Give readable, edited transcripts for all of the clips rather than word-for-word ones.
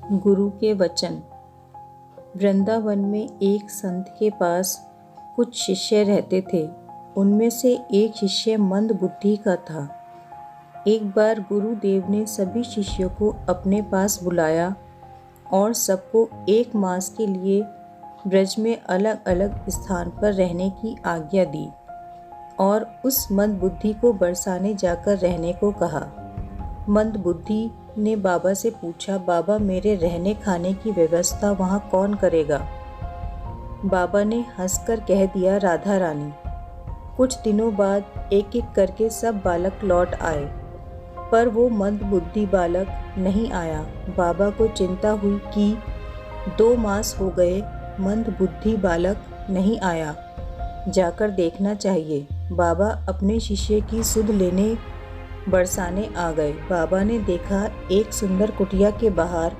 गुरु के वचन। वृंदावन में एक संत के पास कुछ शिष्य रहते थे। उनमें से एक शिष्य मंद बुद्धि का था। एक बार गुरुदेव ने सभी शिष्यों को अपने पास बुलाया और सबको 1 मास के लिए ब्रज में अलग अलग स्थान पर रहने की आज्ञा दी और उस मंद बुद्धि को बरसाने जाकर रहने को कहा। मंद बुद्धि ने बाबा से पूछा, बाबा मेरे रहने खाने की व्यवस्था वहाँ कौन करेगा? बाबा ने हंसकर कह दिया, राधा रानी। कुछ दिनों बाद एक एक करके सब बालक लौट आए, पर वो मंद बुद्धि बालक नहीं आया। बाबा को चिंता हुई कि 2 मास हो गए, मंद बुद्धि बालक नहीं आया, जाकर देखना चाहिए। बाबा अपने शिष्य की सुध लेने बरसाने आ गए। बाबा ने देखा एक सुंदर कुटिया के बाहर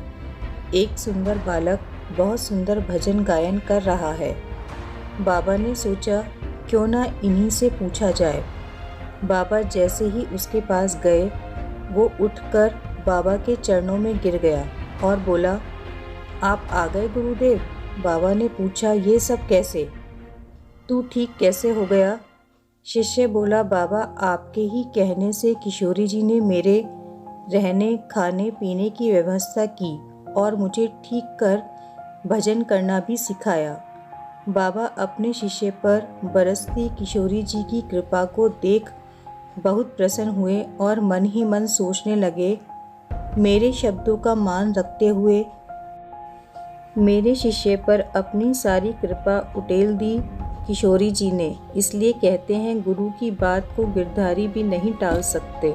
एक सुंदर बालक बहुत सुंदर भजन गायन कर रहा है। बाबा ने सोचा क्यों ना इन्हीं से पूछा जाए। बाबा जैसे ही उसके पास गए, वो उठकर बाबा के चरणों में गिर गया और बोला, आप आ गए गुरुदेव। बाबा ने पूछा, ये सब कैसे? तू ठीक कैसे हो गया? शिष्य बोला, बाबा आपके ही कहने से किशोरी जी ने मेरे रहने खाने पीने की व्यवस्था की और मुझे ठीक कर भजन करना भी सिखाया। बाबा अपने शिष्य पर बरसती किशोरी जी की कृपा को देख बहुत प्रसन्न हुए और मन ही मन सोचने लगे, मेरे शब्दों का मान रखते हुए मेरे शिष्य पर अपनी सारी कृपा उटेल दी किशोरी जी ने। इसलिए कहते हैं, गुरु की बात को गिरधारी भी नहीं टाल सकते।